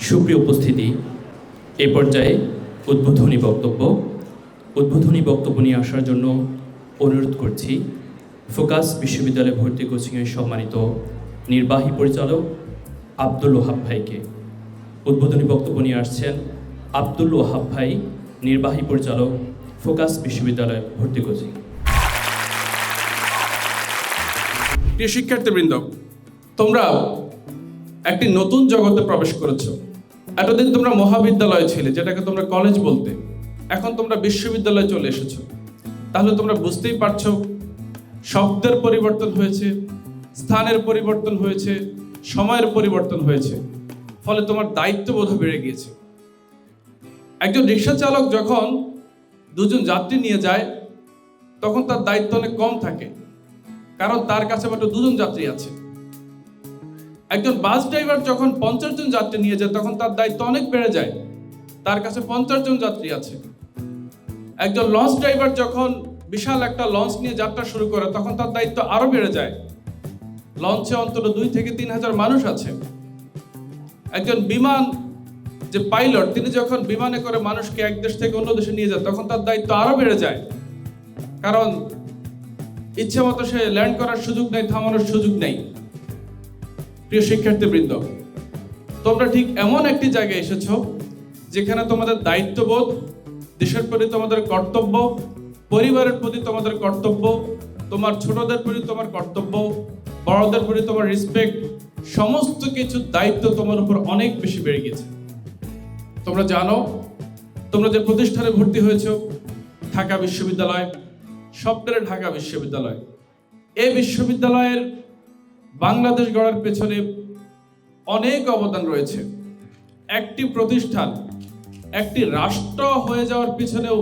সুপ্রিয় উপস্থিতি, এ পর্যায়ে উদ্বোধনী বক্তব্য নিয়ে আসার জন্য অনুরোধ করছি ফোকাস বিশ্ববিদ্যালয় ভর্তি কোচিংয়ের সম্মানিত নির্বাহী পরিচালক আব্দুল ওহাব ভাইকে। উদ্বোধনী বক্তব্য নিয়ে আসছেন আব্দুল ওহাব ভাই, নির্বাহী পরিচালক, ফোকাস বিশ্ববিদ্যালয় ভর্তি কোচিং। প্রিয় শিক্ষার্থীবৃন্দ, তোমরা একটি নতুন জগতে প্রবেশ করেছো। এতদিন তোমরা মহাবিদ্যালয়ে ছিলে, যেটাকে তোমরা কলেজ বলতে, এখন তোমরা বিশ্ববিদ্যালয়ে চলে এসেছো। তাহলে তোমরা বুঝতেই পারছো, শব্দের পরিবর্তন হয়েছে, স্থানের পরিবর্তন হয়েছে, সময়ের পরিবর্তন হয়েছে, ফলে তোমার দায়িত্ববোধ বেড়ে গিয়েছে। একজন রিক্সা চালক যখন দুজন যাত্রী নিয়ে যায়, তখন তার দায়িত্ব অনেক কম থাকে, কারণ তার কাছে মাত্র দুজন যাত্রী আছে। একজন বাস ড্রাইভার যখন 50 জন যাত্রী নিয়ে যায়, তখন তার দায়িত্ব অনেক বেড়ে যায়, তার কাছে 50 জন যাত্রী আছে। একজন লঞ্চ ড্রাইভার যখন বিশাল একটা লঞ্চ নিয়ে যাত্রা শুরু করে, তখন তার দায়িত্ব আরো বেড়ে যায়, লঞ্চে অন্তত 2 থেকে 3 হাজার মানুষ আছে। একজন বিমান যে পাইলট, তিনি যখন বিমানে করে মানুষকে এক দেশ থেকে অন্য দেশে নিয়ে যায়, তখন তার দায়িত্ব আরো বেড়ে যায়, কারণ ইচ্ছে মতো সে ল্যান্ড করার সুযোগ নেই, থামানোর সুযোগ নেই। প্রিয় শিক্ষার্থীবৃন্দ, তোমরা ঠিক এমন একটি জায়গায় এসেছো যেখানে তোমাদের দায়িত্ববোধ, দেশের প্রতি তোমাদের কর্তব্য, পরিবারের প্রতি তোমাদের কর্তব্য, তোমার ছোটদের প্রতি তোমার কর্তব্য, বড়দের প্রতি তোমার রেসপেক্ট, সমস্ত কিছু দায়িত্ব তোমার উপর অনেক বেশি বেড়ে গেছে। তোমরা জানো, তোমরা যে প্রতিষ্ঠানে ভর্তি হয়েছো, ঢাকা বিশ্ববিদ্যালয়, স্বপ্নের ঢাকা বিশ্ববিদ্যালয়, এই বিশ্ববিদ্যালয়ের বাংলাদেশ গড়ার পেছনে অনেক অবদান রয়েছে। একটি প্রতিষ্ঠান, একটি রাষ্ট্র হয়ে যাওয়ার পিছনেও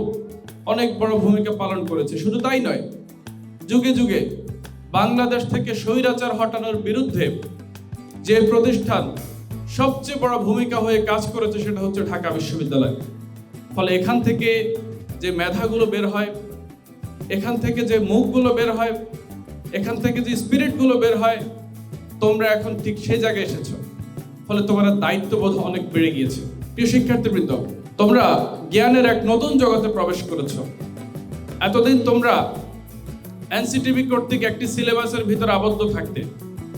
অনেক বড় ভূমিকা পালন করেছে। শুধু তাই নয়, যুগে যুগে বাংলাদেশ থেকে স্বৈরাচার হটানোর বিরুদ্ধে যে প্রতিষ্ঠান সবচেয়ে বড় ভূমিকা হয়ে কাজ করেছে, সেটা হচ্ছে ঢাকা বিশ্ববিদ্যালয়। ফলে এখান থেকে যে মেধাগুলো বের হয়, এখান থেকে যে মুখগুলো বের হয়, এখান থেকে যে স্পিরিটগুলো বের হয়, তোমরা এখন ঠিক সেই জায়গায় এসেছো। ফলে তোমার দায়িত্ববোধ অনেক বেড়ে গিয়েছে। প্রিয় শিক্ষার্থীবৃন্দ, তোমরা জ্ঞানের এক নতুন জগতে প্রবেশ করেছো। এতদিন তোমরা এনসিটিভি কর্তৃক একটি সিলেবাসের ভিতরে আবদ্ধ থাকতে,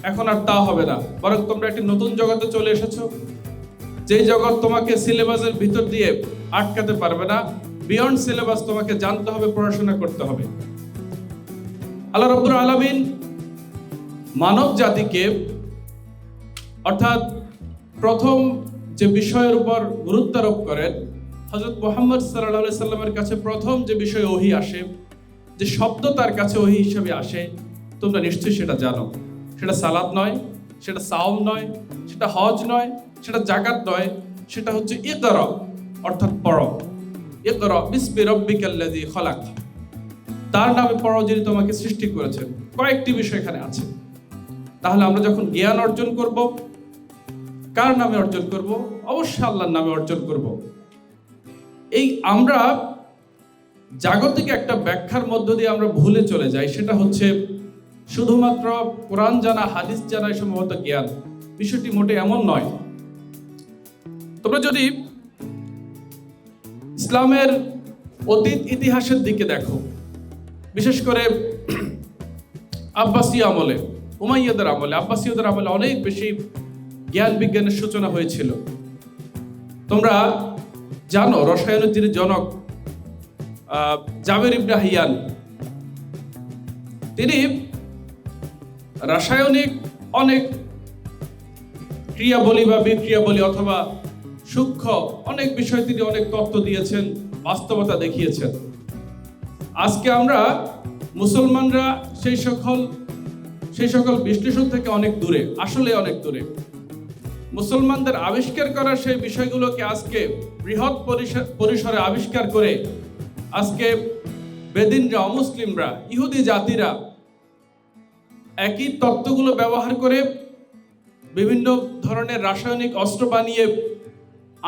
এখন আর তা হবে না, বরং তোমরা একটি নতুন জগতে চলে এসেছো, যেই জগৎ তোমাকে সিলেবাসের ভিতর দিয়ে আটকাতে পারবে না। বিয়ন্ড সিলেবাস তোমাকে জানতে হবে, পড়াশোনা করতে হবে। আল্লাহ রাব্বুল আলামিন মানব জাতিকে, অর্থাৎ প্রথম যে বিষয়ের উপর গুরুত্ব আরোপ করেন, হযরত মুহাম্মদ সাল্লাল্লাহু আলাইহি সাল্লামের কাছে প্রথম যে বিষয়ে ওহী আসে, যে শব্দ তার কাছে ওহী হিসেবে আসে, তোমরা নিশ্চয়ই সেটা জানো। সেটা সালাত নয়, সেটা সাওম নয়, সেটা হজ নয়, সেটা যাকাত নয়, সেটা হচ্ছে ইকরা, অর্থাৎ পড়ো। ইকরা বিসমি রাব্বিকাল্লাযী খলাক, তার নামে পড়ো যিনি তোমাকে সৃষ্টি করেছেন। কয়েকটি বিষয় এখানে আছে। তাহলে আমরা যখন জ্ঞান অর্জন করব, কার নামে অর্জন করব? অবশ্যই আল্লাহর নামে অর্জন করব। এই আমরা জাগতিক একটা ব্যাখ্যার মধ্য দিয়ে আমরা ভুলে চলে যাই, সেটা হচ্ছে শুধুমাত্র কোরআন জানা, হাদিস জানাই সম্ভবত জ্ঞান। বিষয়টি মোটে এমন নয়। তোমরা যদি ইসলামের অতীত ইতিহাসের দিকে দেখো, বিশেষ করে আব্বাসী আমলে, উমাইয়াদের আমলে, আব্বাসীয়দের আমলে অনেক বেশি জ্ঞান বিজ্ঞানের সূচনা হয়েছিল। তোমরা জানো, রসায়নের যিনি জনক জাবের ইবনে হাইয়ান, তিনি রাসায়নিক অনেক ক্রিয়াবলী বা বিক্রিয়াবলী অথবা সূক্ষ্ম অনেক বিষয় তিনি অনেক তত্ত্ব দিয়েছেন, বাস্তবতা দেখিয়েছেন। আজকে আমরা মুসলমানরা সেই সকল বিশ্লেষণ থেকে অনেক দূরে, আসলে অনেক দূরে। মুসলমানদের আবিষ্কার করা সেই বিষয়গুলোকে আজকে বৃহৎ পরিসরে আবিষ্কার করে আজকে বেদিনরা, অমুসলিমরা, ইহুদি জাতিরা একই তত্ত্বগুলো ব্যবহার করে বিভিন্ন ধরনের রাসায়নিক অস্ত্র বানিয়ে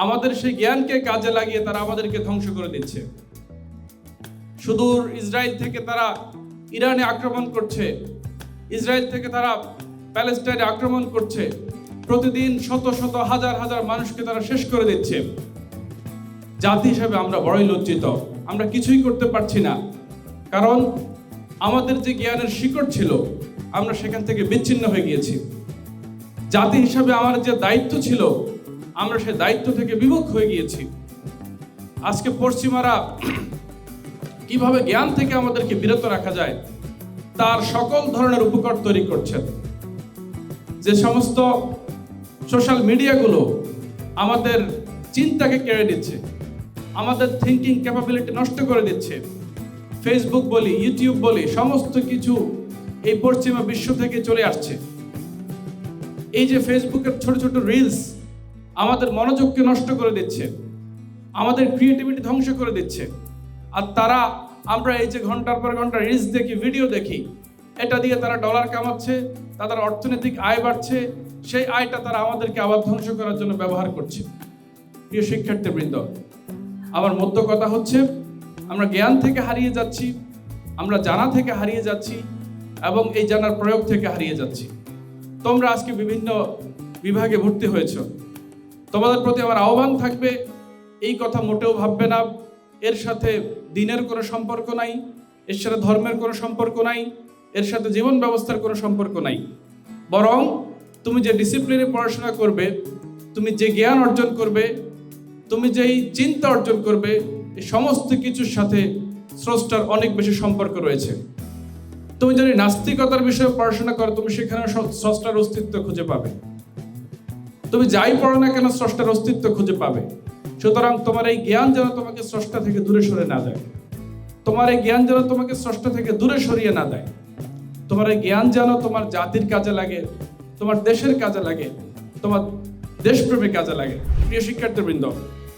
আমাদের সেই জ্ঞানকে কাজে লাগিয়ে তারা আমাদেরকে ধ্বংস করে দিচ্ছে। সুদূর ইসরায়েল থেকে তারা ইরানে আক্রমণ করছে, ইসরায়েল থেকে তারা প্যালেস্টাইনে আক্রমণ করছে। প্রতিদিন শত শত হাজার হাজার মানুষকে তারা শেষ করে দিচ্ছে। জাতি হিসেবে আমরা বড়ই লজ্জিত। আমরা কিছুই করতে পারছি না, কারণ আমাদের যে জ্ঞানের শিকড় ছিল আমরা সেখান থেকে বিচ্ছিন্ন হয়ে গিয়েছি। জাতি হিসাবে আমার যে দায়িত্ব ছিল আমরা সেই দায়িত্ব থেকে বিমুখ হয়ে গিয়েছি। আজকে পশ্চিমারা কিভাবে জ্ঞান থেকে আমাদেরকে বিরত রাখা যায় তার সকল ধরনের উপকরণ তৈরি করছেন। যে সমস্ত সোশ্যাল মিডিয়াগুলো আমাদের চিন্তাকে কেড়ে দিচ্ছে, আমাদের থিঙ্কিং ক্যাপাবিলিটি নষ্ট করে দিচ্ছে, ফেসবুক বলি, ইউটিউব বলি, সমস্ত কিছু এই পশ্চিমা বিশ্ব থেকে চলে আসছে। এই যে ফেসবুকের ছোট ছোট রিলস আমাদের মনোযোগকে নষ্ট করে দিচ্ছে, আমাদের ক্রিয়েটিভিটি ধ্বংস করে দিচ্ছে। আর তারা, আমরা এই যে ঘন্টার পর ঘন্টা রিলস দেখি, ভিডিও দেখি, এটা দিয়ে তারা ডলার কামাচ্ছে, তাদের অর্থনৈতিক আয় বাড়ছে, সেই আয়টা তারা আমাদেরকে আবার ধ্বংস করার জন্য ব্যবহার করছে। প্রিয় শিক্ষার্থীবৃন্দ, আমার মধ্য কথা হচ্ছে আমরা জ্ঞান থেকে হারিয়ে যাচ্ছি, আমরা জানা থেকে হারিয়ে যাচ্ছি এবং এই জানার প্রয়োগ থেকে হারিয়ে যাচ্ছি। তোমরা আজকে বিভিন্ন বিভাগে ভর্তি হয়েছ, তোমাদের প্রতি আমার আহ্বান থাকবে এই কথা মোটেও ভাববে না এর সাথে দিনের কোনো সম্পর্ক নাই, এর সাথে ধর্মের কোনো সম্পর্ক নাই, এর সাথে জীবন ব্যবস্থার কোনো সম্পর্ক নাই। বরং তুমি যে ডিসিপ্লিনে পড়াশোনা করবে, তুমি যে জ্ঞান অর্জন করবে, তুমি যেই চিন্তা অর্জন করবে, এই সমস্ত কিছুর সাথে স্রষ্টার অনেক বেশি সম্পর্ক রয়েছে। তুমি যদি নাস্তিকতার বিষয়ে পড়াশোনা করো, তুমি সেখানে স্রষ্টার অস্তিত্ব খুঁজে পাবে। তুমি যাই পড়ো না কেন স্রষ্টার অস্তিত্ব খুঁজে পাবে। সুতরাং তোমার এই জ্ঞান যেন তোমাকে স্রষ্টা থেকে দূরে সরে না দেয়, তোমার এই জ্ঞান যেন তোমাকে স্রষ্টা থেকে দূরে সরিয়ে না দেয়। তোমার এই জ্ঞান যেন তোমার জাতির কাজে লাগে, তোমার দেশের কাজে লাগে, তোমার দেশপ্রেমের কাজে লাগে। প্রিয় শিক্ষার্থীবৃন্দ,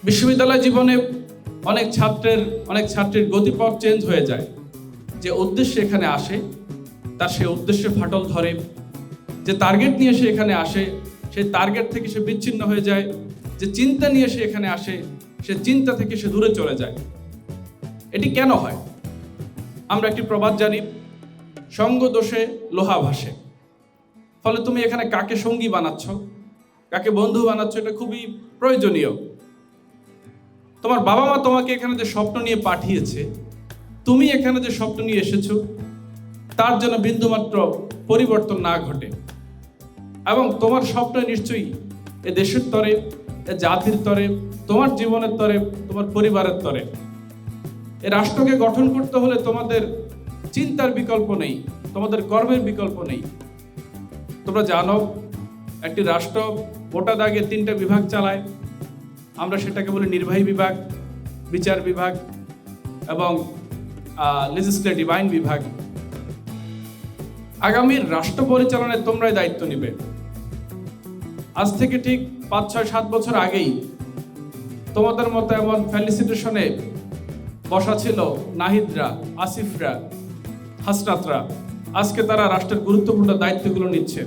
বিশ্ববিদ্যালয় জীবনে অনেক ছাত্রীর গতিপথ চেঞ্জ হয়ে যায়। যে উদ্দেশ্যে এখানে আসে তার সেই উদ্দেশ্যে ফাটল ধরে, যে টার্গেট নিয়ে সে এখানে আসে সেই টার্গেট থেকে সে বিচ্ছিন্ন হয়ে যায়, যে চিন্তা নিয়ে সে এখানে আসে সে চিন্তা থেকে সে দূরে চলে যায়। এটি কেন হয়? আমরা একটি প্রবাদ জানি, সঙ্গ দোষে লোহা ভাসে। ফলে তুমি এখানে কাকে সঙ্গী বানাচ্ছ, কাকে বন্ধু বানাচ্ছ, এটা খুবই প্রয়োজনীয়। তোমার বাবা মা তোমাকে এখানে যে স্বপ্ন নিয়ে পাঠিয়েছে, তুমি এখানে যে স্বপ্ন নিয়ে এসেছো, তার জন্য বিন্দুমাত্র পরিবর্তন না ঘটে এবং তোমার স্বপ্ন নিশ্চয়ই এ দেশের তরে, এ জাতির তরে, তোমার জীবনের তরে, তোমার পরিবারের তরে। এ রাষ্ট্রকে গঠন করতে হলে তোমাদের চিন্তার বিকল্প নেই, তোমাদের কর্মের বিকল্প নেই। তোমরা জানো একটি রাষ্ট্র মোটা দাগে 3টা বিভাগ চালায়। আমরা সেটাকে বলি নির্বাহী বিভাগ, বিচার বিভাগ এবং লেজিসলেটিভ আইন বিভাগ। আগামীর রাষ্ট্র পরিচালনায় তোমরাই দায়িত্ব নিবে। আজ থেকে ঠিক 5, 6, 7 বছর আগেই তোমাদের মতো এমন ফেলিসিটেশনে বসা ছিল নাহিদরা, আসিফরা, হাসনাতরা। আজকে তারা রাষ্ট্রের গুরুত্বপূর্ণ দায়িত্বগুলো নিচ্ছে।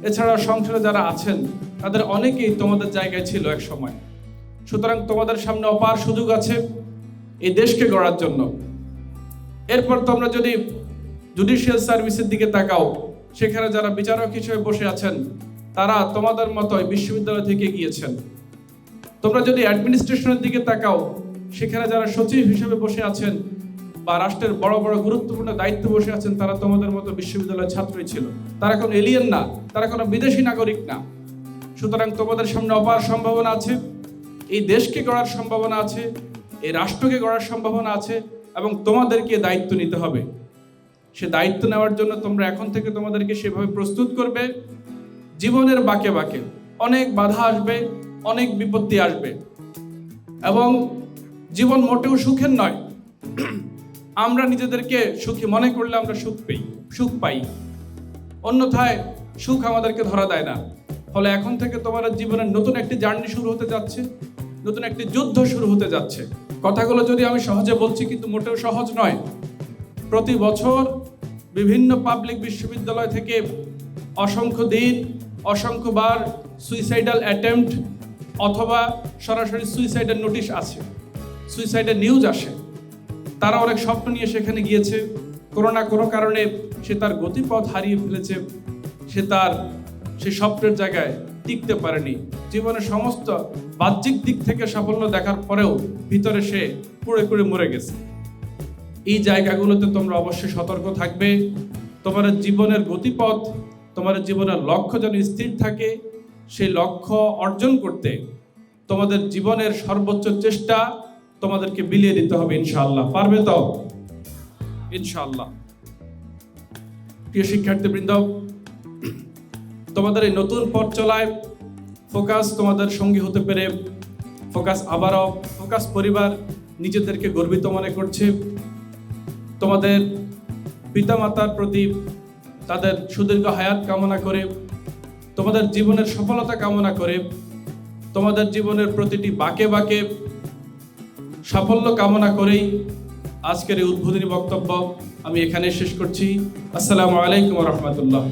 এছাড়া সংসদে যারা আছেন তাদের অনেকেই তোমাদের জায়গায় ছিল এক সময়। সুতরাং তোমাদের সামনে অপার সুযোগ আছে এই দেশকে গড়ার জন্য। এরপর তোমরা যদি জুডিশিয়াল সার্ভিসের দিকে তাকাও, সেখানে যারা বিচারক হিসেবে বসে আছেন তারা তোমাদের মতোই বিশ্ববিদ্যালয় থেকে গিয়েছেন। তোমরা যদি অ্যাডমিনিস্ট্রেশনের দিকে তাকাও, সেখানে যারা সচিব হিসেবে বসে আছেন বা রাষ্ট্রের বড় বড় গুরুত্বপূর্ণ দায়িত্ব বসে আছেন, তারা তোমাদের মতো বিশ্ববিদ্যালয়ের ছাত্রই ছিল। তারা কোনো এলিয়েন না, তারা কোনো বিদেশি নাগরিক না। সুতরাং তোমাদের সামনে অপার সম্ভাবনা আছে, এই দেশকে গড়ার সম্ভাবনা আছে, এই রাষ্ট্রকে গড়ার সম্ভাবনা আছে এবং তোমাদেরকে দায়িত্ব নিতে হবে। সে দায়িত্ব নেওয়ার জন্য তোমরা এখন থেকে তোমাদেরকে সেভাবে প্রস্তুত করবে। জীবনের বাঁকে বাঁকে অনেক বাধা আসবে, অনেক বিপত্তি আসবে এবং জীবন মোটেও সুখের নয়। আমরা নিজেদেরকে সুখী মনে করলে আমরা সুখ পাই, অন্যথায় সুখ আমাদেরকে ধরা দেয় না। ফলে এখন থেকে তোমার জীবনের নতুন একটি জার্নি শুরু হতে যাচ্ছে, নতুন একটি যুদ্ধ শুরু হতে যাচ্ছে। কথাগুলো যদি আমি সহজে বলছি, কিন্তু মোটেও সহজ নয়। প্রতি বছর বিভিন্ন পাবলিক বিশ্ববিদ্যালয় থেকে অসংখ্য দিন, অসংখ্যবার সুইসাইডাল অ্যাটেম্পট অথবা সরাসরি সুইসাইডের নোটিশ আসে, সুইসাইডের নিউজ আসে। তারা অনেক স্বপ্ন নিয়ে সেখানে গিয়েছে, কোনো না কোনো কারণে সে তার গতিপথ হারিয়ে ফেলেছে, সে তার সেই স্বপ্নের জায়গায় টিকতে পারেনি, জীবনের সমস্ত বাহ্যিক দিক থেকে সাফল্য দেখার পরেও ভিতরে সে পুড়ে পুড়ে মরে গেছে। এই জায়গাগুলোতে তোমরা অবশ্যই সতর্ক থাকবে। তোমাদের জীবনের গতিপথ, তোমাদের জীবনের লক্ষ্য যেন স্থির থাকে। সেই লক্ষ্য অর্জন করতে তোমাদের জীবনের সর্বোচ্চ চেষ্টা তোমাদেরকে বিলিয়ে দিতে হবে ইনশাআল্লাহ। পারবে তো? ইনশাআল্লাহ। প্রিয় শিক্ষার্থীবৃন্দ, তোমাদের এই নতুন পথ চলায় ফোকাস তোমাদের সঙ্গী হতে পেরে ফোকাস পরিবার নিজেদেরকে গর্বিত মনে করছে। তোমাদের পিতামাতার প্রতি তাদের সুদীর্ঘ হায়াত কামনা করে, তোমাদের জীবনের সফলতা কামনা করে, তোমাদের জীবনের প্রতিটি বাঁকে বাঁকে সাফল্য কামনা করেই আজকের এই উদ্বোধনী বক্তব্য আমি এখানে শেষ করছি। আসসালামু আলাইকুম ওয়া রাহমাতুল্লাহ।